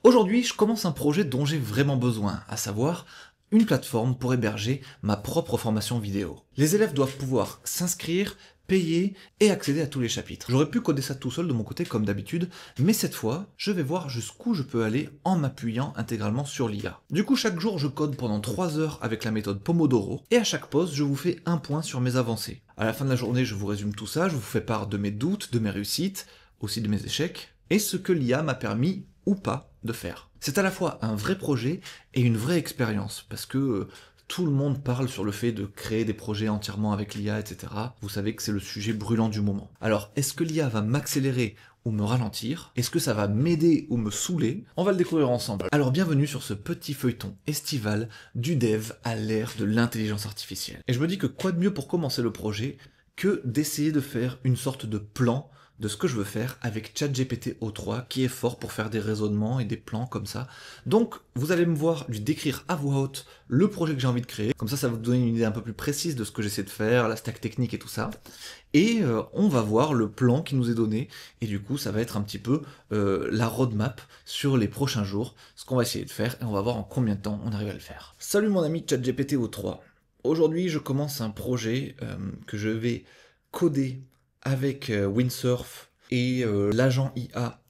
Aujourd'hui, je commence un projet dont j'ai vraiment besoin, à savoir une plateforme pour héberger ma propre formation vidéo. Les élèves doivent pouvoir s'inscrire, payer et accéder à tous les chapitres. J'aurais pu coder ça tout seul de mon côté comme d'habitude, mais cette fois, je vais voir jusqu'où je peux aller en m'appuyant intégralement sur l'IA. Du coup, chaque jour, je code pendant 3 heures avec la méthode Pomodoro, et à chaque pause, je vous fais un point sur mes avancées. À la fin de la journée, je vous résume tout ça, je vous fais part de mes doutes, de mes réussites, aussi de mes échecs, et ce que l'IA m'a permis ou pas de faire. C'est à la fois un vrai projet et une vraie expérience, parce que tout le monde parle sur le fait de créer des projets entièrement avec l'IA, etc. Vous savez que c'est le sujet brûlant du moment. Alors, est-ce que l'IA va m'accélérer ou me ralentir? Est-ce que ça va m'aider ou me saouler? On va le découvrir ensemble. Alors bienvenue sur ce petit feuilleton estival du dev à l'ère de l'intelligence artificielle. Et je me dis que quoi de mieux pour commencer le projet que d'essayer de faire une sorte de plan de ce que je veux faire avec ChatGPT O3 qui est fort pour faire des raisonnements et des plans comme ça. Donc vous allez me voir lui décrire à voix haute le projet que j'ai envie de créer, comme ça va vous donner une idée un peu plus précise de ce que j'essaie de faire, la stack technique et tout ça. Et on va voir le plan qui nous est donné, et du coup ça va être un petit peu la roadmap sur les prochains jours, ce qu'on va essayer de faire, et on va voir en combien de temps on arrive à le faire. Salut mon ami ChatGPT O3. Aujourd'hui je commence un projet que je vais coder avec Windsurf et l'agent IA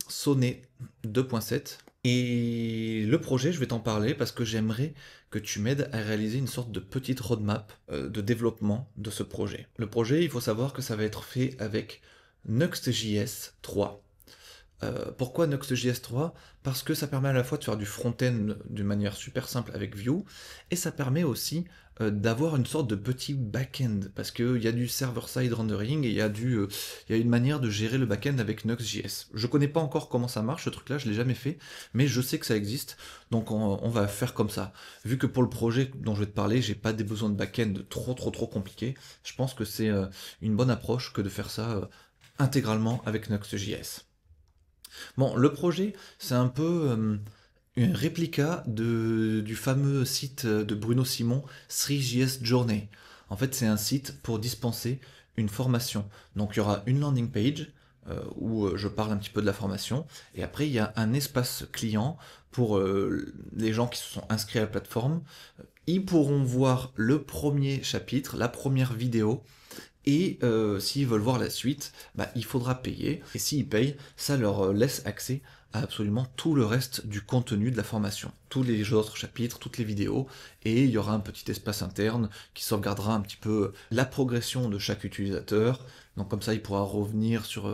Sonnet 2.7. Et le projet, je vais t'en parler parce que j'aimerais que tu m'aides à réaliser une sorte de petite roadmap de développement de ce projet. Le projet, il faut savoir que ça va être fait avec Nuxt.js 3. Pourquoi Nuxt.js 3? Parce que ça permet à la fois de faire du front-end d'une manière super simple avec Vue, et ça permet aussi d'avoir une sorte de petit back-end, parce qu'il y a du server-side rendering, et il y a une manière de gérer le back-end avec Nuxt.js. Je connais pas encore comment ça marche, ce truc-là, je l'ai jamais fait, mais je sais que ça existe, donc on va faire comme ça. Vu que pour le projet dont je vais te parler, j'ai pas des besoins de back-end trop compliqués, je pense que c'est une bonne approche que de faire ça intégralement avec Nuxt.js. Bon, le projet, c'est un peu une réplica du fameux site de Bruno Simon, Three.js Journey. En fait, c'est un site pour dispenser une formation. Donc, il y aura une landing page où je parle un petit peu de la formation, et après, il y a un espace client pour les gens qui se sont inscrits à la plateforme. Ils pourront voir le premier chapitre, la première vidéo, et s'ils veulent voir la suite, il faudra payer, et s'ils payent, ça leur laisse accès à absolument tout le reste du contenu de la formation, tous les autres chapitres, toutes les vidéos, et il y aura un petit espace interne qui sauvegardera un petit peu la progression de chaque utilisateur, donc comme ça il pourra revenir sur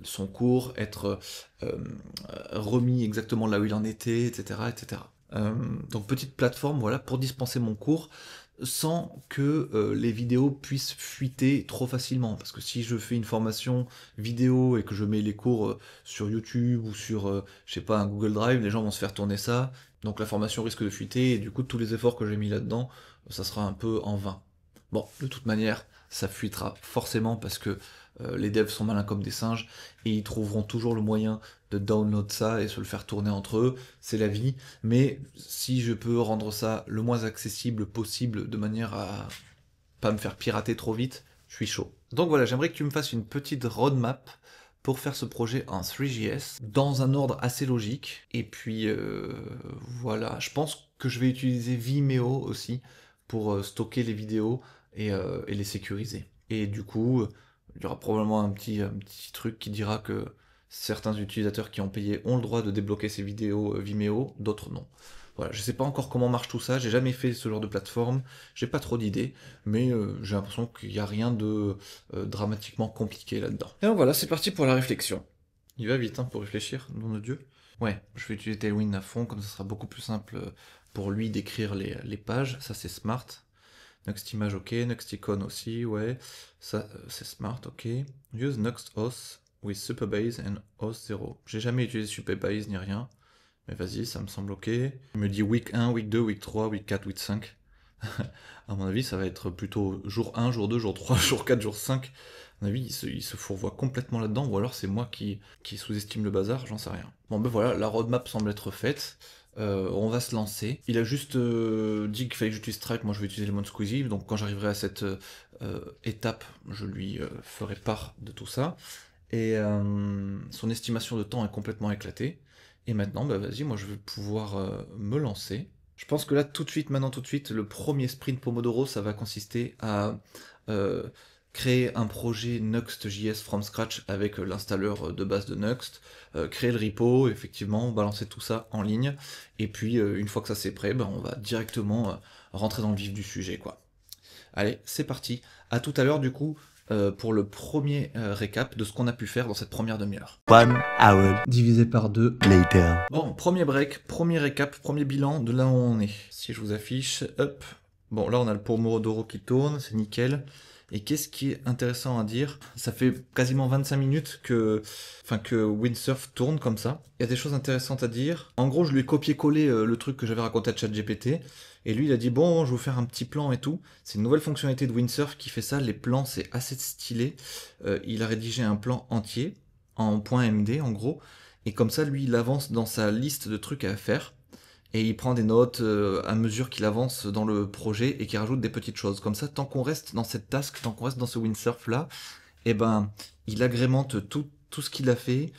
son cours, être remis exactement là où il en était, etc. etc. Donc petite plateforme, voilà, pour dispenser mon cours, sans que les vidéos puissent fuiter trop facilement. Parce que si je fais une formation vidéo et que je mets les cours sur YouTube ou sur, je sais pas, un Google Drive, les gens vont se faire tourner ça, donc la formation risque de fuiter, et du coup tous les efforts que j'ai mis là-dedans, ça sera un peu en vain. Bon, de toute manière, ça fuitera forcément parce que les devs sont malins comme des singes, et ils trouveront toujours le moyen de download ça et se le faire tourner entre eux, c'est la vie, mais si je peux rendre ça le moins accessible possible de manière à pas me faire pirater trop vite, je suis chaud. Donc voilà, j'aimerais que tu me fasses une petite roadmap pour faire ce projet en Three.js, dans un ordre assez logique, et puis voilà, je pense que je vais utiliser Vimeo aussi pour stocker les vidéos et les sécuriser. Et du coup, il y aura probablement un petit truc qui dira que certains utilisateurs qui ont payé ont le droit de débloquer ces vidéos Vimeo, d'autres non. Voilà, je sais pas encore comment marche tout ça, j'ai jamais fait ce genre de plateforme, j'ai pas trop d'idées, mais j'ai l'impression qu'il n'y a rien de dramatiquement compliqué là-dedans. Et donc voilà, c'est parti pour la réflexion. Il va vite hein, pour réfléchir, nom de Dieu. Ouais, je vais utiliser Tailwind à fond, comme ça sera beaucoup plus simple pour lui d'écrire les pages, ça c'est smart. Nuxt-image, ok, Nuxt-icon aussi, ouais, ça c'est smart, ok. Use Nuxt-os with Supabase and os 0. J'ai jamais utilisé Supabase ni rien, mais vas-y, ça me semble ok. Il me dit week 1, week 2, week 3, week 4, week 5. À mon avis, ça va être plutôt jour 1, jour 2, jour 3, jour 4, jour 5. À mon avis, il se fourvoie complètement là-dedans, ou alors c'est moi qui sous-estime le bazar, j'en sais rien. Bon ben voilà, la roadmap semble être faite. On va se lancer. Il a juste dit qu'il fallait que j'utilise Stripe, moi je vais utiliser Lemon Squeezy, donc quand j'arriverai à cette étape, je lui ferai part de tout ça. Et son estimation de temps est complètement éclatée. Et maintenant, bah vas-y, moi je vais pouvoir me lancer. Je pense que là, tout de suite, maintenant, tout de suite, le premier sprint Pomodoro, ça va consister à euh, créer un projet Nuxt.js from scratch avec l'installeur de base de Nuxt, créer le repo, effectivement, balancer tout ça en ligne, et puis une fois que ça c'est prêt, ben, on va directement rentrer dans le vif du sujet, quoi. Allez, c'est parti. À tout à l'heure, du coup, pour le premier récap de ce qu'on a pu faire dans cette première demi-heure. 1 hour Divisé par 2. later. Bon, premier break, premier récap, premier bilan de là où on est. Si je vous affiche, hop. Bon, là on a le Pomodoro qui tourne, c'est nickel. Et qu'est-ce qui est intéressant à dire? Ça fait quasiment 25 minutes que Windsurf tourne comme ça. Il y a des choses intéressantes à dire. En gros, je lui ai copié-collé le truc que j'avais raconté à ChatGPT. Et lui, il a dit, bon, je vais vous faire un petit plan et tout. C'est une nouvelle fonctionnalité de Windsurf qui fait ça. Les plans, c'est assez stylé. Il a rédigé un plan entier en .md, en gros. Et comme ça, lui, il avance dans sa liste de trucs à faire. Et il prend des notes à mesure qu'il avance dans le projet et qu'il rajoute des petites choses. Comme ça, tant qu'on reste dans cette task, tant qu'on reste dans ce windsurf là, eh ben, il agrémente tout ce qu'il a fait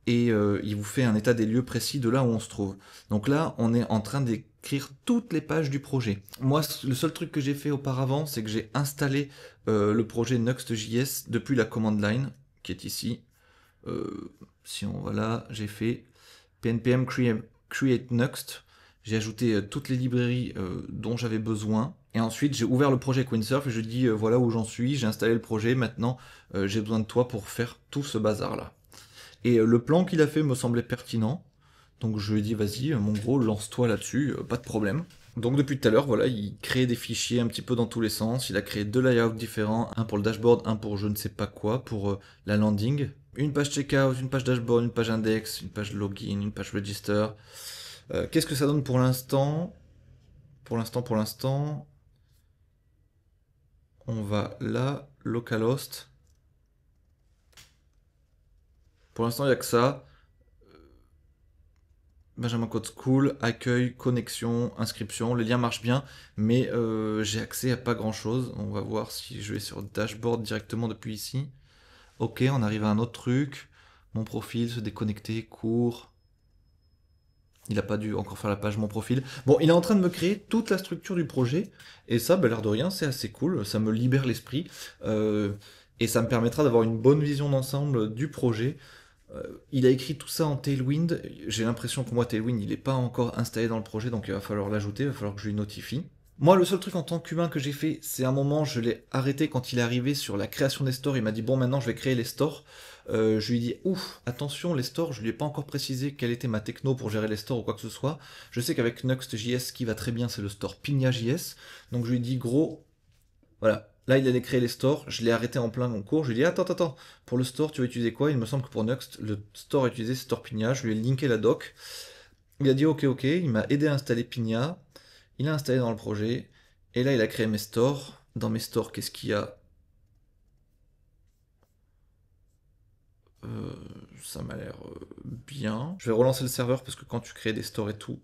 et il vous fait un état des lieux précis de là où on se trouve. Donc là, on est en train d'écrire toutes les pages du projet. Moi, le seul truc que j'ai fait auparavant, c'est que j'ai installé le projet Nuxt.js depuis la command line, qui est ici. Si on va là, j'ai fait pnpm create Nuxt. J'ai ajouté toutes les librairies dont j'avais besoin. Et ensuite, j'ai ouvert le projet avec Windsurf et je dis voilà où j'en suis, j'ai installé le projet, maintenant j'ai besoin de toi pour faire tout ce bazar-là. Et le plan qu'il a fait me semblait pertinent. Donc je lui ai dit vas-y, mon gros, lance-toi là-dessus, pas de problème. Donc depuis tout à l'heure, voilà, il crée des fichiers un petit peu dans tous les sens. Il a créé 2 layouts différents, un pour le dashboard, un pour je ne sais pas quoi, pour la landing. Une page checkout, une page dashboard, une page index, une page login, une page register. Qu'est-ce que ça donne pour l'instant? Pour l'instant, on va là, localhost. Pour l'instant, il n'y a que ça. Benjamin Code School, accueil, connexion, inscription, les liens marchent bien, mais j'ai accès à pas grand chose. On va voir si je vais sur dashboard directement depuis ici. Ok, on arrive à un autre truc. Mon profil, se déconnecter, cours. Il n'a pas dû encore faire la page mon profil. Bon, il est en train de me créer toute la structure du projet. Et ça, l'air de rien, c'est assez cool. Ça me libère l'esprit. Et ça me permettra d'avoir une bonne vision d'ensemble du projet. Il a écrit tout ça en Tailwind. J'ai l'impression que moi, Tailwind, il n'est pas encore installé dans le projet. Donc il va falloir l'ajouter, il va falloir que je lui notifie. Moi, le seul truc en tant qu'humain que j'ai fait, c'est un moment, je l'ai arrêté quand il est arrivé sur la création des stores. Il m'a dit, bon, maintenant, je vais créer les stores. Je lui ai dit, ouf, attention, les stores, je lui ai pas encore précisé quelle était ma techno pour gérer les stores ou quoi que ce soit. Je sais qu'avec Nuxt.js, ce qui va très bien, c'est le store Pigna.js. Donc je lui ai dit, gros, voilà. Là, il allait créer les stores. Je l'ai arrêté en plein concours. Je lui ai dit, attends. Pour le store, tu vas utiliser quoi? Il me semble que pour Nuxt, le store a utilisé Store Pigna. Je lui ai linké la doc. Il a dit, ok. Il m'a aidé à installer Pigna. Il a installé dans le projet. Et là, il a créé mes stores. Dans mes stores, qu'est-ce qu'il y a? Ça m'a l'air bien. Je vais relancer le serveur parce que quand tu crées des stores et tout,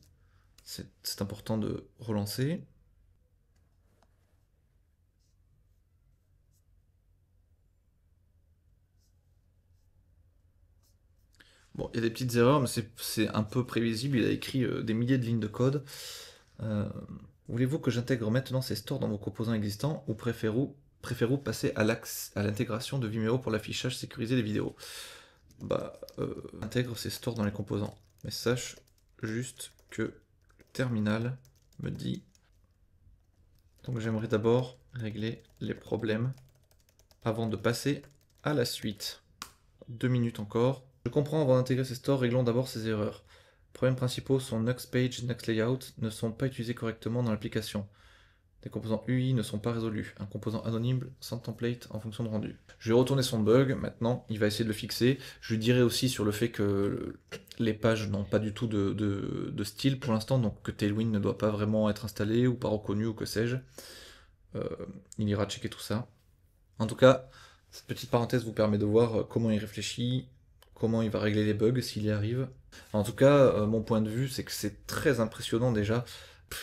c'est important de relancer. Bon, il y a des petites erreurs, mais c'est un peu prévisible. Il a écrit des milliers de lignes de code. Voulez-vous que j'intègre maintenant ces stores dans vos composants existants ou préférez-vous passer à l'intégration de Vimeo pour l'affichage sécurisé des vidéos? Intègre ces stores dans les composants. Mais sache juste que le terminal me dit... Donc j'aimerais d'abord régler les problèmes avant de passer à la suite. 2 minutes encore. Je comprends, avant d'intégrer ces stores, réglons d'abord ces erreurs. Les problèmes principaux sont Nuxt Page et Nuxt Layout ne sont pas utilisés correctement dans l'application. Les composants UI ne sont pas résolus. Un composant anonyme sans template en fonction de rendu. Je vais retourner son bug, maintenant il va essayer de le fixer. Je lui dirai aussi sur le fait que les pages n'ont pas du tout de style pour l'instant, donc que Tailwind ne doit pas vraiment être installé ou pas reconnu ou que sais-je. Il ira checker tout ça. En tout cas, cette petite parenthèse vous permet de voir comment il réfléchit, comment il va régler les bugs s'il y arrive. En tout cas, mon point de vue, c'est que c'est très impressionnant déjà.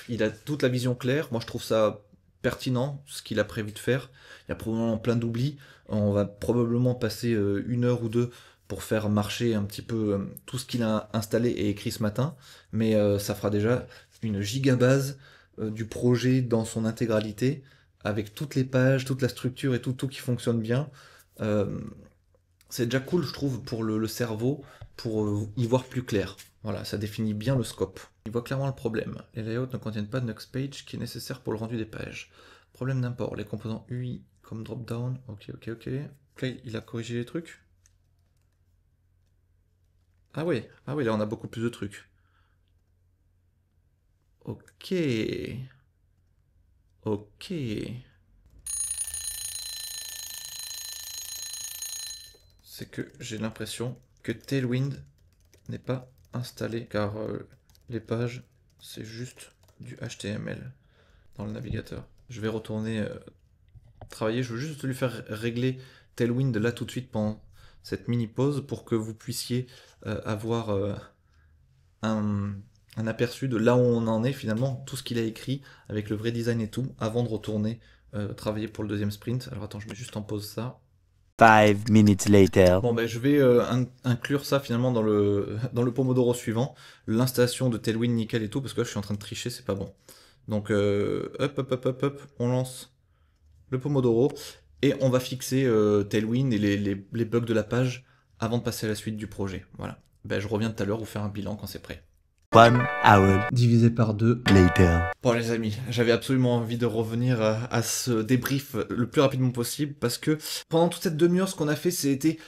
Il a toute la vision claire. Moi, je trouve ça pertinent, ce qu'il a prévu de faire. Il y a probablement plein d'oublis. On va probablement passer 1 heure ou 2 pour faire marcher un petit peu tout ce qu'il a installé et écrit ce matin, mais ça fera déjà une gigabase du projet dans son intégralité, avec toutes les pages, toute la structure et tout qui fonctionne bien. C'est déjà cool, je trouve, pour le cerveau, pour y voir plus clair. Voilà, ça définit bien le scope. Il voit clairement le problème. Les layouts ne contiennent pas de Nuxpage qui est nécessaire pour le rendu des pages. Problème d'import. Les composants UI comme drop-down. Ok. Là, il a corrigé les trucs. Ah oui, là on a beaucoup plus de trucs. Ok. C'est que j'ai l'impression que Tailwind n'est pas installé, car les pages, c'est juste du HTML dans le navigateur. Je vais retourner travailler, je veux juste lui faire régler Tailwind là tout de suite pendant cette mini pause pour que vous puissiez avoir un aperçu de là où on en est finalement, tout ce qu'il a écrit avec le vrai design et tout, avant de retourner travailler pour le deuxième sprint. Alors attends, je mets juste en pause ça. 5 minutes later. Bon, ben, je vais inclure ça finalement dans le Pomodoro suivant, l'installation de Tailwind nickel et tout, parce que là je suis en train de tricher, c'est pas bon. Donc hop, on lance le Pomodoro et on va fixer Tailwind et les bugs de la page avant de passer à la suite du projet. Voilà. Ben, je reviens tout à l'heure vous faire un bilan quand c'est prêt. 1 hour Divisé par 2. later. Bon les amis, j'avais absolument envie de revenir à ce débrief le plus rapidement possible parce que pendant toute cette demi-heure, ce qu'on a fait, c'était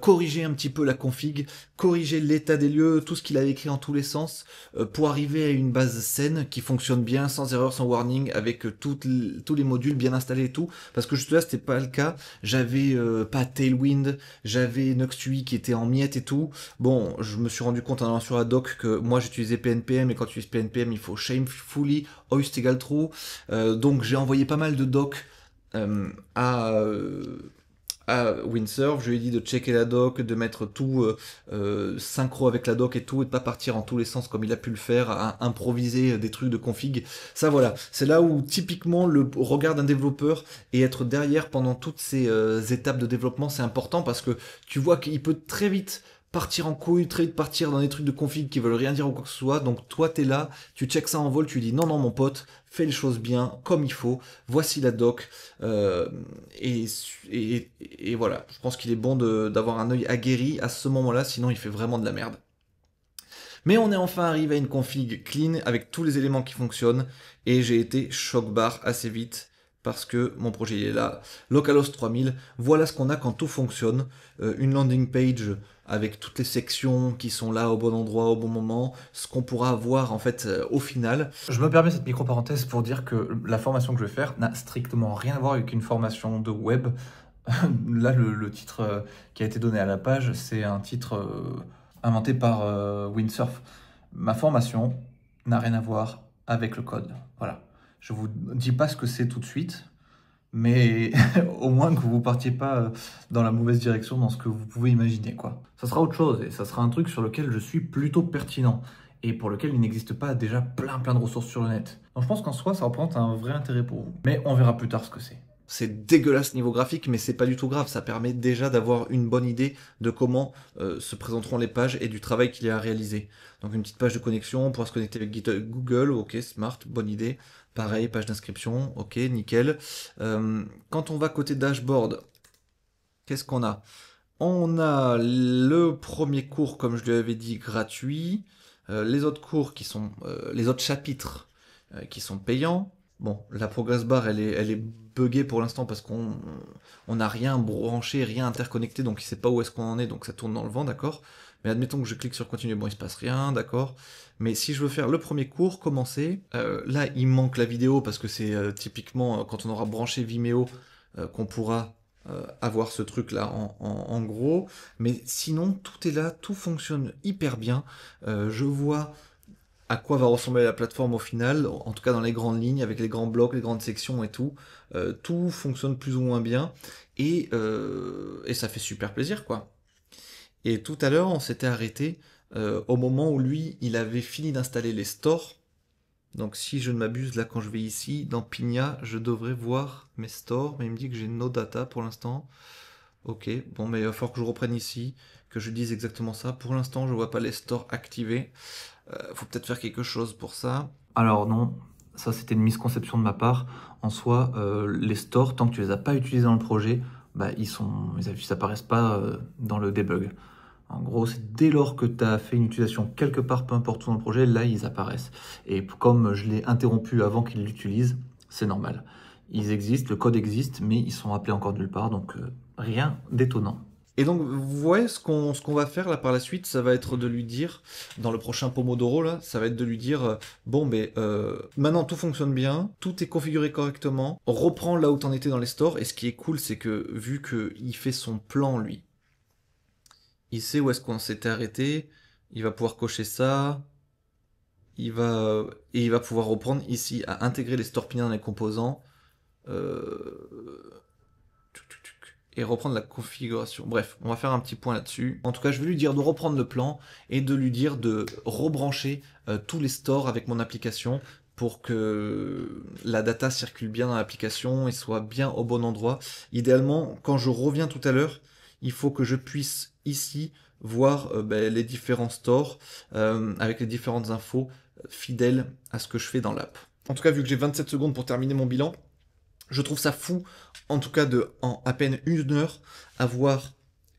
corriger un petit peu la config, corriger l'état des lieux, tout ce qu'il avait écrit en tous les sens, pour arriver à une base saine qui fonctionne bien, sans erreur, sans warning, avec tous les modules bien installés et tout, parce que juste là, c'était pas le cas. J'avais pas Tailwind, j'avais NuxUI qui était en miettes et tout. Bon, je me suis rendu compte en allant sur la doc que moi j'utilisais PNPM, et quand tu utilises PNPM, il faut shamefully hoist égale true. Donc j'ai envoyé pas mal de docs à Windsurf. Je lui ai dit de checker la doc, de mettre tout synchro avec la doc et tout, et de pas partir en tous les sens comme il a pu le faire, à improviser des trucs de config. Ça voilà, c'est là où typiquement le regard d'un développeur et être derrière pendant toutes ces étapes de développement, c'est important parce que tu vois qu'il peut très vite partir en couille, très vite partir dans des trucs de config qui veulent rien dire ou quoi que ce soit. Donc toi t'es là, tu checks ça en vol, tu dis non mon pote, fais les choses bien, comme il faut, voici la doc, et voilà, je pense qu'il est bon d'avoir un œil aguerri à ce moment-là, sinon il fait vraiment de la merde. Mais on est enfin arrivé à une config clean avec tous les éléments qui fonctionnent, et j'ai été choc bar assez vite, parce que mon projet il est là, localhost 3000, voilà ce qu'on a quand tout fonctionne, une landing page avec toutes les sections qui sont là au bon endroit, au bon moment, ce qu'on pourra avoir en fait au final. Je me permets cette micro-parenthèse pour dire que la formation que je vais faire n'a strictement rien à voir avec une formation de web. Là, le titre qui a été donné à la page, c'est un titre inventé par Windsurf. Ma formation n'a rien à voir avec le code. Voilà. Je vous dis pas ce que c'est tout de suite, mais au moins que vous partiez pas dans la mauvaise direction dans ce que vous pouvez imaginer, quoi. Ça sera autre chose, et ça sera un truc sur lequel je suis plutôt pertinent, et pour lequel il n'existe pas déjà plein de ressources sur le net. Donc je pense qu'en soi, ça représente un vrai intérêt pour vous. Mais on verra plus tard ce que c'est. C'est dégueulasse niveau graphique, mais c'est pas du tout grave. Ça permet déjà d'avoir une bonne idée de comment se présenteront les pages et du travail qu'il y a à réaliser. Donc une petite page de connexion, on pourra se connecter avec GitHub, Google, ok, smart, bonne idée. Pareil, page d'inscription, ok, nickel. Quand on va côté dashboard, qu'est-ce qu'on a? On a le premier cours, comme je lui avais dit, gratuit. Les autres cours qui sont, les autres chapitres qui sont payants. Bon, la progress bar, elle est buggée pour l'instant parce qu'on n'a rien branché, rien interconnecté, donc il sait pas où est-ce qu'on en est, donc ça tourne dans le vent, d'accord. Mais admettons que je clique sur continuer, bon, il se passe rien, d'accord. Mais si je veux faire le premier cours, commencer, là, il manque la vidéo parce que c'est typiquement quand on aura branché Vimeo qu'on pourra avoir ce truc là en gros, mais sinon tout est là, tout fonctionne hyper bien. Je vois à quoi va ressembler la plateforme au final, en tout cas dans les grandes lignes, avec les grands blocs, les grandes sections et tout. Tout fonctionne plus ou moins bien, et ça fait super plaisir, quoi. Et tout à l'heure, on s'était arrêté au moment où lui, il avait fini d'installer les stores. Donc si je ne m'abuse, là quand je vais ici, dans Pigna, je devrais voir mes stores, mais il me dit que j'ai no data pour l'instant. Ok, bon mais il va falloir que je reprenne ici, que je dise exactement ça. Pour l'instant, je vois pas les stores activés. Faut peut-être faire quelque chose pour ça. Alors non, ça c'était une misconception de ma part. En soi, les stores, tant que tu les as pas utilisés dans le projet, bah, ils apparaissent pas dans le debug. En gros, c'est dès lors que tu as fait une utilisation quelque part, peu importe où dans le projet, là ils apparaissent. Et comme je l'ai interrompu avant qu'ils l'utilisent, c'est normal. Ils existent, le code existe, mais ils sont appelés encore nulle part, donc rien d'étonnant. Et donc, vous voyez, ce qu'on va faire là par la suite, ça va être de lui dire, dans le prochain Pomodoro, là, ça va être de lui dire, bon, mais maintenant tout fonctionne bien, tout est configuré correctement, reprends là où t'en étais dans les stores, et ce qui est cool, c'est que vu qu'il fait son plan, lui, il sait où est-ce qu'on s'était arrêté, il va pouvoir cocher ça, et il va pouvoir reprendre ici, à intégrer les stores pins dans les composants, et reprendre la configuration. Bref, on va faire un petit point là-dessus. En tout cas, je vais lui dire de reprendre le plan et de lui dire de rebrancher tous les stores avec mon application pour que la data circule bien dans l'application et soit bien au bon endroit. Idéalement, quand je reviens tout à l'heure, il faut que je puisse ici voir les différents stores avec les différentes infos fidèles à ce que je fais dans l'app. En tout cas, vu que j'ai 27 secondes pour terminer mon bilan, je trouve ça fou, en tout cas en à peine 1 heure, avoir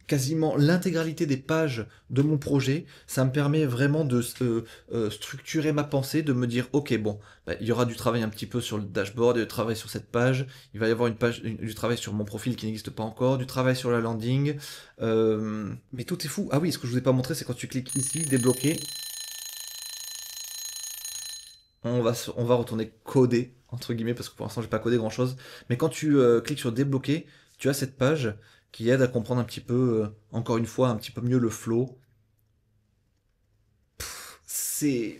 quasiment l'intégralité des pages de mon projet. Ça me permet vraiment de structurer ma pensée, de me dire, ok, bon, il y aura du travail un petit peu sur le dashboard, du travail sur cette page, il va y avoir du travail sur mon profil qui n'existe pas encore, du travail sur la landing, mais tout est fou. Ah oui, ce que je vous ai pas montré, c'est quand tu cliques ici, débloquer, on va retourner coder, entre guillemets, parce que pour l'instant j'ai pas codé grand chose, mais quand tu cliques sur débloquer, tu as cette page qui aide à comprendre un petit peu, encore une fois, un petit peu mieux le flow. C'est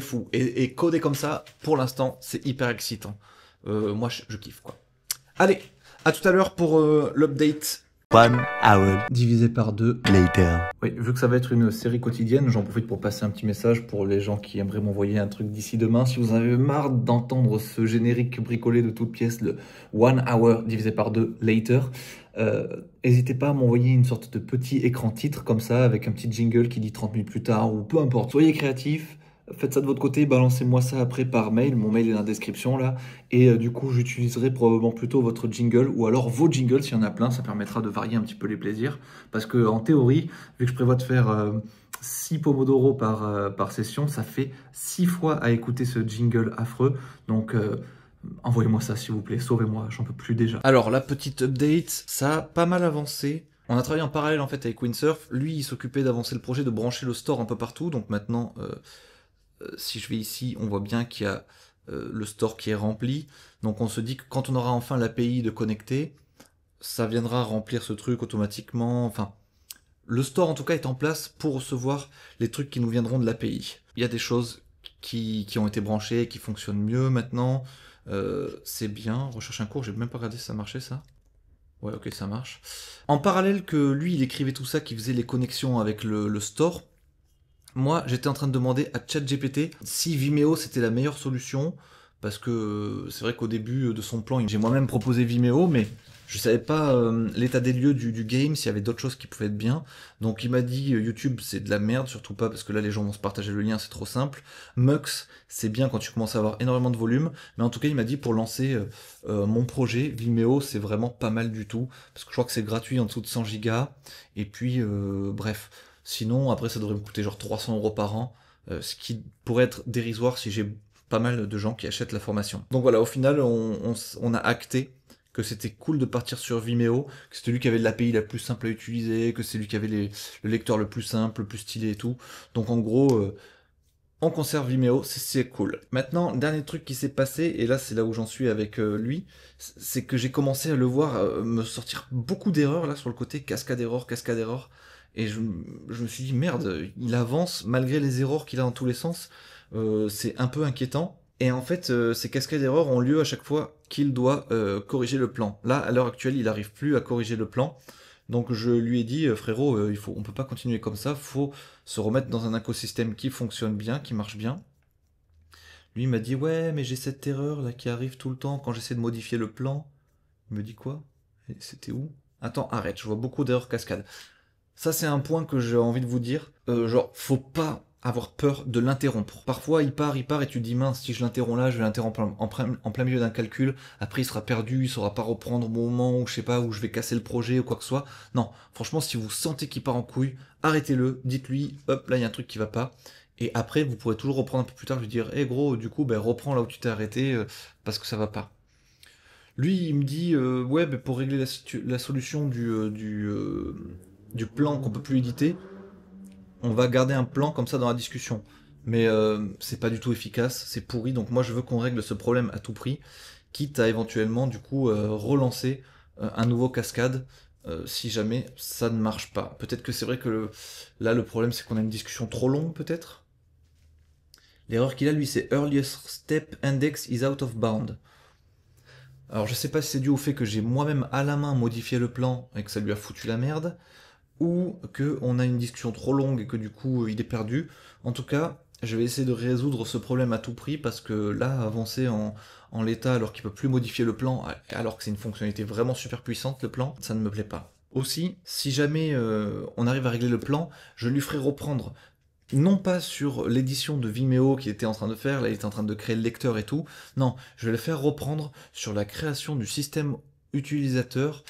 fou. Et coder comme ça, pour l'instant, c'est hyper excitant. Moi, je kiffe, quoi. Allez, à tout à l'heure pour l'update. 1 hour Divisé par 2. later. Oui, vu que ça va être une série quotidienne, j'en profite pour passer un petit message pour les gens qui aimeraient m'envoyer un truc d'ici demain. Si vous en avez marre d'entendre ce générique bricolé de toutes pièces, le 1 hour divisé par 2 later, n'hésitez pas à m'envoyer une sorte de petit écran titre comme ça, avec un petit jingle qui dit 30 minutes plus tard, ou peu importe. Soyez créatifs. Faites ça de votre côté, balancez-moi ça après par mail, mon mail est dans la description là, et du coup j'utiliserai probablement plutôt votre jingle, ou alors vos jingles s'il y en a plein, ça permettra de varier un petit peu les plaisirs, parce que en théorie, vu que je prévois de faire 6 Pomodoro par session, ça fait 6 fois à écouter ce jingle affreux, donc envoyez-moi ça s'il vous plaît, sauvez-moi, j'en peux plus déjà. Alors, la petite update, ça a pas mal avancé. On a travaillé en parallèle en fait avec Windsurf. Lui, il s'occupait d'avancer le projet, de brancher le store un peu partout. Donc maintenant, si je vais ici, on voit bien qu'il y a le store qui est rempli. Donc on se dit que quand on aura enfin l'API de connecter, ça viendra remplir ce truc automatiquement. Enfin, le store en tout cas est en place pour recevoir les trucs qui nous viendront de l'API. Il y a des choses qui ont été branchées, qui fonctionnent mieux maintenant. C'est bien. Recherche un cours, j'ai même pas regardé si ça marchait ça. Ouais, ok, ça marche. En parallèle que lui, il écrivait tout ça, qui faisait les connexions avec le store, moi, j'étais en train de demander à ChatGPT si Vimeo c'était la meilleure solution, parce que c'est vrai qu'au début de son plan, j'ai moi-même proposé Vimeo, mais je savais pas l'état des lieux du game, s'il y avait d'autres choses qui pouvaient être bien. Donc il m'a dit YouTube c'est de la merde, surtout pas parce que là les gens vont se partager le lien, c'est trop simple. Mux, c'est bien quand tu commences à avoir énormément de volume, mais en tout cas il m'a dit pour lancer mon projet, Vimeo c'est vraiment pas mal du tout, parce que je crois que c'est gratuit en dessous de 100 gigas, et puis bref. Sinon, après, ça devrait me coûter genre 300 € par an, ce qui pourrait être dérisoire si j'ai pas mal de gens qui achètent la formation. Donc voilà, au final, on a acté que c'était cool de partir sur Vimeo, que c'était lui qui avait l'API la plus simple à utiliser, que c'est lui qui avait le lecteur le plus simple, le plus stylé et tout. Donc en gros, on conserve Vimeo, c'est cool. Maintenant, dernier truc qui s'est passé, et là c'est là où j'en suis avec lui, c'est que j'ai commencé à le voir me sortir beaucoup d'erreurs là sur le côté cascade erreur. Et je me suis dit, merde, il avance malgré les erreurs qu'il a dans tous les sens. C'est un peu inquiétant. Et en fait, ces cascades d'erreurs ont lieu à chaque fois qu'il doit corriger le plan. Là, à l'heure actuelle, il n'arrive plus à corriger le plan. Donc je lui ai dit, frérot, on peut pas continuer comme ça, faut se remettre dans un écosystème qui fonctionne bien, qui marche bien. Lui, il m'a dit, ouais, mais j'ai cette erreur là qui arrive tout le temps quand j'essaie de modifier le plan. Il me dit quoi? C'était où? Attends, arrête, je vois beaucoup d'erreurs cascades. Ça, c'est un point que j'ai envie de vous dire. Genre, faut pas avoir peur de l'interrompre. Parfois, il part, et tu te dis, mince, si je l'interromps là, je vais l'interrompre en plein milieu d'un calcul, après il sera perdu, il saura pas reprendre au moment où, je sais pas, où je vais casser le projet ou quoi que ce soit. Non, franchement, si vous sentez qu'il part en couille, arrêtez-le, dites-lui, hop, là, il y a un truc qui va pas. Et après, vous pourrez toujours reprendre un peu plus tard, lui dire, hé gros, du coup, ben, reprends là où tu t'es arrêté, parce que ça va pas. Lui, il me dit, ouais, ben, pour régler la solution du plan qu'on peut plus éditer, on va garder un plan comme ça dans la discussion. Mais c'est pas du tout efficace, c'est pourri, donc moi je veux qu'on règle ce problème à tout prix, quitte à éventuellement du coup relancer un nouveau cascade si jamais ça ne marche pas. Peut-être que c'est vrai que là le problème c'est qu'on a une discussion trop longue peut-être. L'erreur qu'il a lui c'est earliest step index is out of bound. Alors je sais pas si c'est dû au fait que j'ai moi-même à la main modifié le plan et que ça lui a foutu la merde, ou qu'on a une discussion trop longue et que du coup il est perdu. En tout cas, je vais essayer de résoudre ce problème à tout prix parce que là, avancer en l'état alors qu'il peut plus modifier le plan, alors que c'est une fonctionnalité vraiment super puissante, le plan, ça ne me plaît pas. Aussi, si jamais on arrive à régler le plan, je lui ferai reprendre non pas sur l'édition de Vimeo qu'il était en train de faire, là il était en train de créer le lecteur et tout, non, je vais le faire reprendre sur la création du système utilisateur,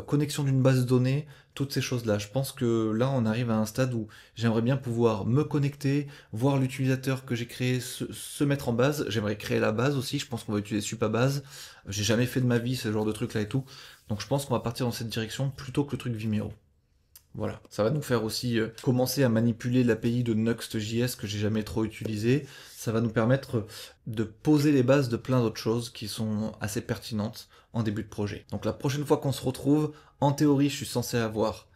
connexion d'une base de données, toutes ces choses-là. Je pense que là, on arrive à un stade où j'aimerais bien pouvoir me connecter, voir l'utilisateur que j'ai créé se mettre en base. J'aimerais créer la base aussi. Je pense qu'on va utiliser Supabase. J'ai jamais fait de ma vie ce genre de truc-là et tout. Donc je pense qu'on va partir dans cette direction plutôt que le truc Vimeo. Voilà, ça va nous faire aussi commencer à manipuler l'API de Nuxt.js que j'ai jamais trop utilisé. Ça va nous permettre de poser les bases de plein d'autres choses qui sont assez pertinentes en début de projet. Donc la prochaine fois qu'on se retrouve, en théorie, je suis censé avoir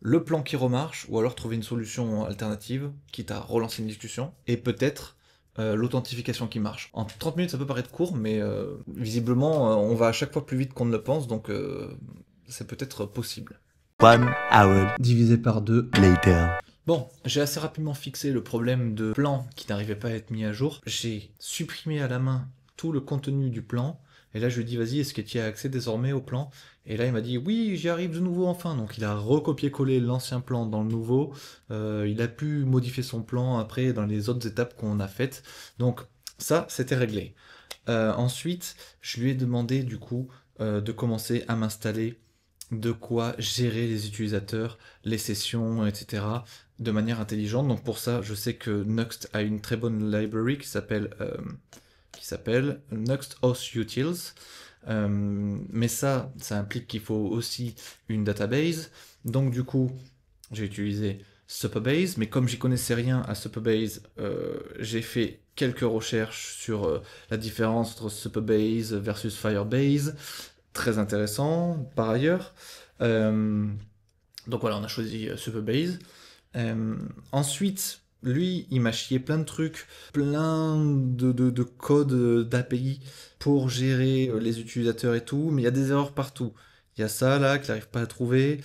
le plan qui remarche, ou alors trouver une solution alternative, quitte à relancer une discussion, et peut-être l'authentification qui marche. En 30 minutes, ça peut paraître court, mais visiblement, on va à chaque fois plus vite qu'on ne le pense, donc c'est peut-être possible. 1 hour Divisé par 2. later. Bon, j'ai assez rapidement fixé le problème de plan qui n'arrivait pas à être mis à jour. J'ai supprimé à la main tout le contenu du plan. Et là, je lui ai dit, vas-y, est-ce que tu as accès désormais au plan? Et là, il m'a dit, oui, j'y arrive de nouveau enfin. Donc, il a recopié-collé l'ancien plan dans le nouveau. Il a pu modifier son plan après dans les autres étapes qu'on a faites. Donc, ça, c'était réglé. Ensuite, je lui ai demandé, du coup, de commencer à m'installer de quoi gérer les utilisateurs, les sessions, etc. de manière intelligente. Donc pour ça, je sais que Nuxt a une très bonne library qui s'appelle Nuxt Auth Utils. Mais ça implique qu'il faut aussi une database. Donc du coup, j'ai utilisé Supabase, mais comme j'y connaissais rien à Supabase, j'ai fait quelques recherches sur la différence entre Supabase versus Firebase. Très intéressant par ailleurs. Donc voilà, on a choisi Supabase. Ensuite, lui, il m'a chié plein de trucs, plein de codes d'API pour gérer les utilisateurs et tout, mais il y a des erreurs partout. Il y a ça là qu'il n'arrive pas à trouver.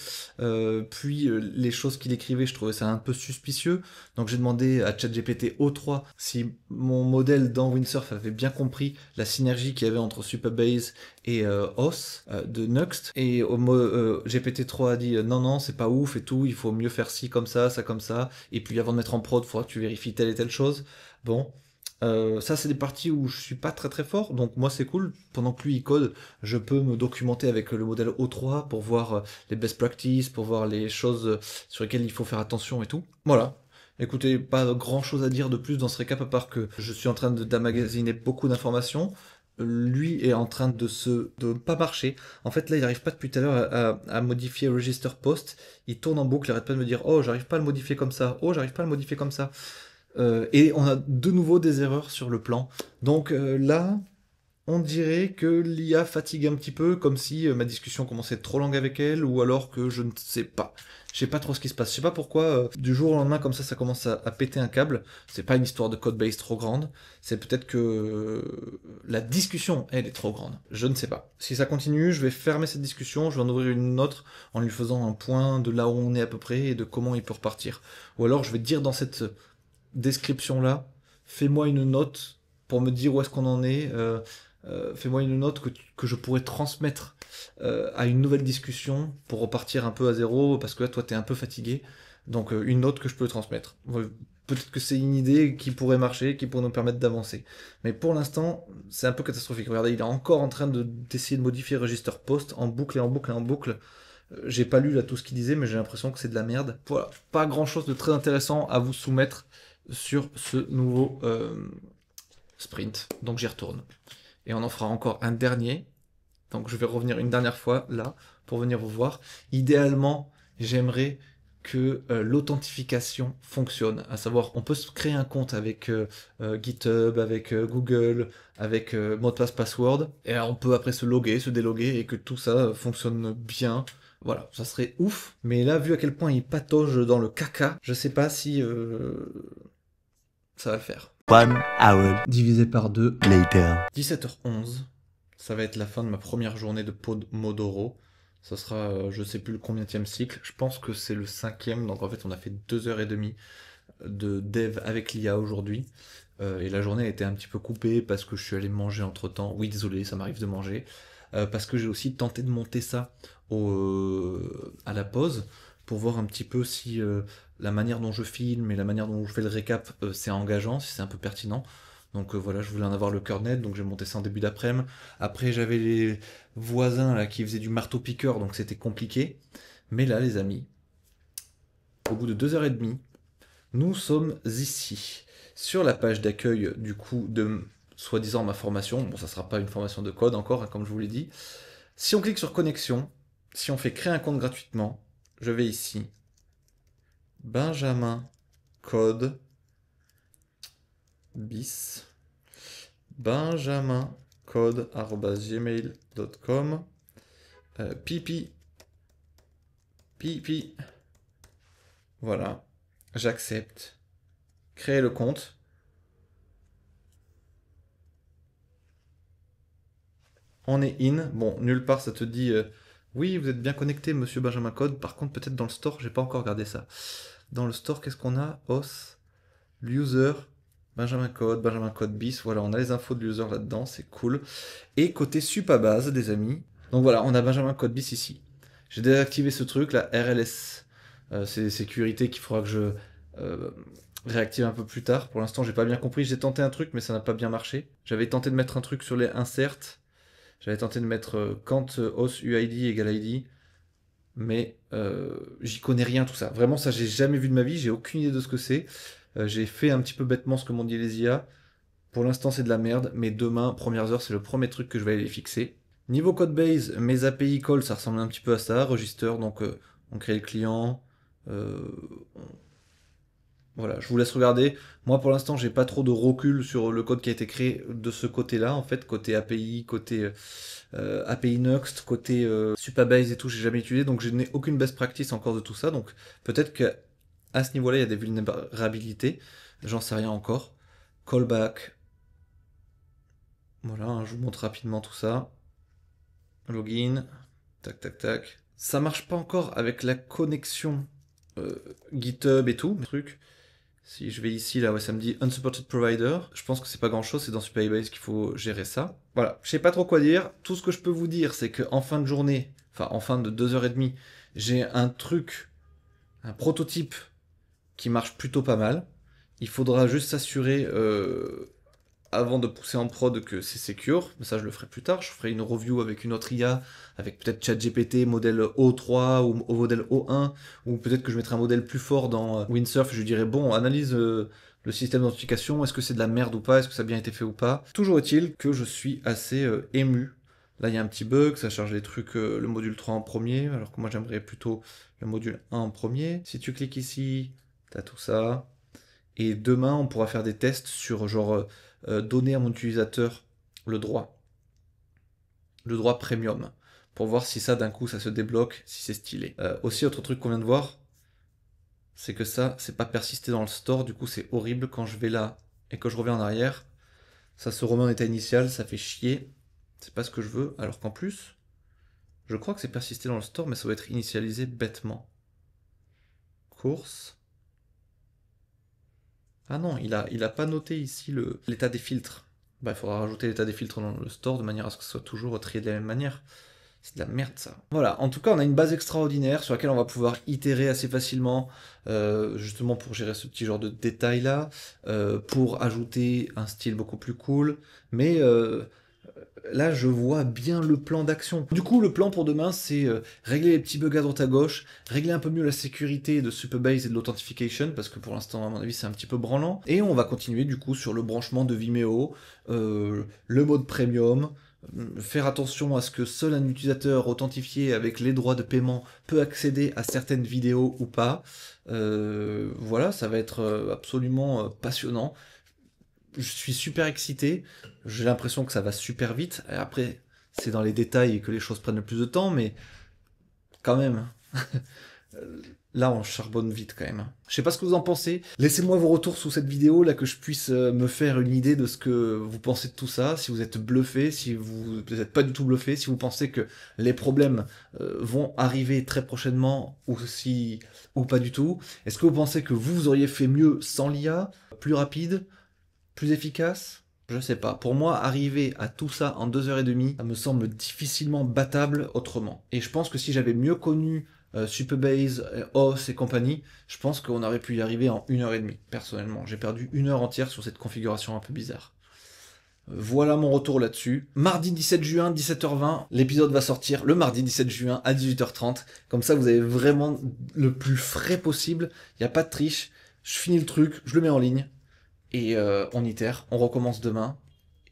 Puis les choses qu'il écrivait, je trouvais ça un peu suspicieux. Donc j'ai demandé à ChatGPT O3 si mon modèle dans Windsurf avait bien compris la synergie qu'il y avait entre Supabase et Auth de Nuxt. Et GPT-3 a dit non, c'est pas ouf et tout, il faut mieux faire ci comme ça comme ça. Et puis avant de mettre en prod, il faudra que tu vérifies telle et telle chose. Bon. Ça c'est des parties où je suis pas très fort, donc moi c'est cool, pendant que lui il code, je peux me documenter avec le modèle O3 pour voir les best practices, pour voir les choses sur lesquelles il faut faire attention et tout. Voilà. Écoutez, pas grand chose à dire de plus dans ce récap à part que je suis en train d'amagasiner beaucoup d'informations. Lui est en train de pas marcher. En fait là il n'arrive pas depuis tout à l'heure à modifier register post, il tourne en boucle, il arrête pas de me dire oh j'arrive pas à le modifier comme ça, oh j'arrive pas à le modifier comme ça. Et on a de nouveau des erreurs sur le plan. Donc là, on dirait que l'IA fatigue un petit peu, comme si ma discussion commençait à être trop longue avec elle, ou alors que je ne sais pas. Je sais pas trop ce qui se passe. Je sais pas pourquoi, du jour au lendemain, comme ça commence à péter un câble. C'est pas une histoire de codebase trop grande. C'est peut-être que la discussion, elle, est trop grande. Je ne sais pas. Si ça continue, je vais fermer cette discussion, je vais en ouvrir une autre en lui faisant un point de là où on est à peu près et de comment il peut repartir. Ou alors, je vais dire dans cette description là, fais-moi une note pour me dire où est-ce qu'on en est, fais-moi une note que je pourrais transmettre à une nouvelle discussion pour repartir un peu à zéro, parce que là, toi, t'es un peu fatigué. Donc, une note que je peux transmettre. Peut-être que c'est une idée qui pourrait marcher, qui pourrait nous permettre d'avancer. Mais pour l'instant, c'est un peu catastrophique. Regardez, il est encore en train d'essayer de modifier le register post en boucle et en boucle et en boucle. J'ai pas lu là tout ce qu'il disait, mais j'ai l'impression que c'est de la merde. Voilà, pas grand chose de très intéressant à vous soumettre sur ce nouveau sprint. Donc j'y retourne. Et on en fera encore un dernier. Donc je vais revenir une dernière fois là pour venir vous voir. Idéalement, j'aimerais que l'authentification fonctionne. À savoir, on peut se créer un compte avec GitHub, avec Google, avec mot de passe password, et on peut après se loguer, se déloguer, et que tout ça fonctionne bien. Voilà, ça serait ouf. Mais là, vu à quel point il patauge dans le caca, je sais pas si ça va le faire. 1 hour Divisé par 2. later. 17h11, ça va être la fin de ma première journée de Pomodoro. Ça sera, je sais plus le combienième cycle, je pense que c'est le 5e, donc en fait on a fait 2h30 de dev avec l'IA aujourd'hui. Et la journée a été un petit peu coupée parce que je suis allé manger entre temps. Oui, désolé, ça m'arrive de manger. Parce que j'ai aussi tenté de monter ça à la pause pour voir un petit peu si la manière dont je filme et la manière dont je fais le récap c'est engageant, si c'est un peu pertinent. Donc voilà, je voulais en avoir le cœur net, donc j'ai monté ça en début d'après-midi. Après, j'avais les voisins là qui faisaient du marteau-piqueur, donc c'était compliqué. Mais là, les amis, au bout de 2h30, nous sommes ici, sur la page d'accueil du coup de soi-disant ma formation. Bon, ça sera pas une formation de code encore, hein, comme je vous l'ai dit. Si on clique sur connexion, si on fait créer un compte gratuitement, je vais ici, Benjamin Code bis, benjamincode@gmail.com, pipi, voilà, j'accepte, créer le compte. On est in. Bon, nulle part ça te dit oui, vous êtes bien connecté, monsieur Benjamin Code. Par contre, peut-être dans le store, j'ai pas encore regardé ça. Dans le store, qu'est-ce qu'on a? Os, l'user, Benjamin Code bis. Voilà, on a les infos de l'user là-dedans, c'est cool. Et côté Supabase, des amis. Donc voilà, on a Benjamin Code bis ici. J'ai désactivé ce truc, la RLS. C'est des sécurités qu'il faudra que je réactive un peu plus tard. Pour l'instant, j'ai pas bien compris. J'ai tenté un truc, mais ça n'a pas bien marché. J'avais tenté de mettre un truc sur les inserts. J'avais tenté de mettre quand os UID égale ID, mais j'y connais rien tout ça. Vraiment, ça, j'ai jamais vu de ma vie, j'ai aucune idée de ce que c'est. J'ai fait un petit peu bêtement ce que m'ont dit les IA. Pour l'instant, c'est de la merde, mais demain, premières heures, c'est le premier truc que je vais aller fixer. Niveau codebase, mes API call, ça ressemble un petit peu à ça. Register, donc on crée le client. Voilà, je vous laisse regarder. Moi, pour l'instant, j'ai pas trop de recul sur le code qui a été créé de ce côté-là, en fait, côté API, côté API Next, côté Supabase et tout, j'ai jamais utilisé, donc je n'ai aucune best practice encore de tout ça. Donc peut-être qu'à ce niveau-là, il y a des vulnérabilités. J'en sais rien encore. Callback. Voilà, hein, je vous montre rapidement tout ça. Login. Tac, tac, tac. Ça marche pas encore avec la connexion GitHub et tout, truc. Si je vais ici, là, ouais, ça me dit Unsupported Provider. Je pense que c'est pas grand chose, c'est dans Supabase qu'il faut gérer ça. Voilà, je sais pas trop quoi dire. Tout ce que je peux vous dire, c'est qu'en fin de journée, enfin en fin de 2h30, j'ai un truc, un prototype qui marche plutôt pas mal. Il faudra juste s'assurer avant de pousser en prod que c'est secure, mais ça je le ferai plus tard, je ferai une review avec une autre IA, avec peut-être ChatGPT modèle O3 ou au modèle O1, ou peut-être que je mettrai un modèle plus fort dans Windsurf, je lui dirai bon, analyse le système d'authentification, est-ce que c'est de la merde ou pas, est-ce que ça a bien été fait ou pas. Toujours est-il que je suis assez ému. Là il y a un petit bug, ça charge les trucs, le module 3 en premier, alors que moi j'aimerais plutôt le module 1 en premier. Si tu cliques ici, t'as tout ça. Et demain on pourra faire des tests sur genre donner à mon utilisateur le droit premium, pour voir si ça d'un coup ça se débloque, si c'est stylé. Aussi autre truc qu'on vient de voir, c'est que ça c'est pas persisté dans le store, du coup c'est horrible quand je vais là et que je reviens en arrière, ça se remet en état initial, ça fait chier, c'est pas ce que je veux, alors qu'en plus je crois que c'est persisté dans le store, mais ça doit être initialisé bêtement. Course. Ah non, il a pas noté ici l'état des filtres. Bah, il faudra rajouter l'état des filtres dans le store de manière à ce que ce soit toujours trié de la même manière. C'est de la merde ça. Voilà, en tout cas on a une base extraordinaire sur laquelle on va pouvoir itérer assez facilement, justement pour gérer ce petit genre de détails là, pour ajouter un style beaucoup plus cool, mais là je vois bien le plan d'action. Du coup le plan pour demain c'est régler les petits bugs à droite à gauche, régler un peu mieux la sécurité de Supabase et de l'authentification, parce que pour l'instant à mon avis c'est un petit peu branlant, et on va continuer du coup sur le branchement de Vimeo, le mode premium, faire attention à ce que seul un utilisateur authentifié avec les droits de paiement peut accéder à certaines vidéos ou pas. Voilà, ça va être absolument passionnant. Je suis super excité, j'ai l'impression que ça va super vite. Après, c'est dans les détails que les choses prennent le plus de temps, mais quand même... Là, on charbonne vite quand même. Je sais pas ce que vous en pensez. Laissez-moi vos retours sous cette vidéo, là, que je puisse me faire une idée de ce que vous pensez de tout ça. Si vous êtes bluffé, si vous n'êtes pas du tout bluffé, si vous pensez que les problèmes vont arriver très prochainement, ou pas du tout. Est-ce que vous pensez que vous auriez fait mieux sans l'IA, plus rapide, plus efficace? Je sais pas. Pour moi, arriver à tout ça en 2h30, ça me semble difficilement battable autrement. Et je pense que si j'avais mieux connu Supabase, OS et compagnie, je pense qu'on aurait pu y arriver en 1h30, personnellement. J'ai perdu 1 heure entière sur cette configuration un peu bizarre. Voilà mon retour là-dessus. Mardi 17 juin, 17h20, l'épisode va sortir le mardi 17 juin à 18h30. Comme ça, vous avez vraiment le plus frais possible. Il n'y a pas de triche. Je finis le truc, je le mets en ligne. Et on itère, on recommence demain.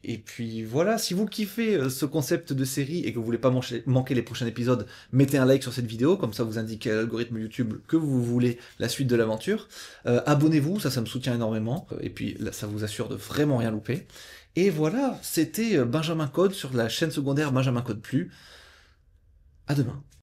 Et puis voilà, si vous kiffez ce concept de série et que vous voulez pas manquer les prochains épisodes, mettez un like sur cette vidéo, comme ça vous indiquez à l'algorithme YouTube que vous voulez la suite de l'aventure. Abonnez-vous, ça me soutient énormément, et puis là, ça vous assure de vraiment rien louper. Et voilà, c'était Benjamin Code sur la chaîne secondaire Benjamin Code Plus. À demain.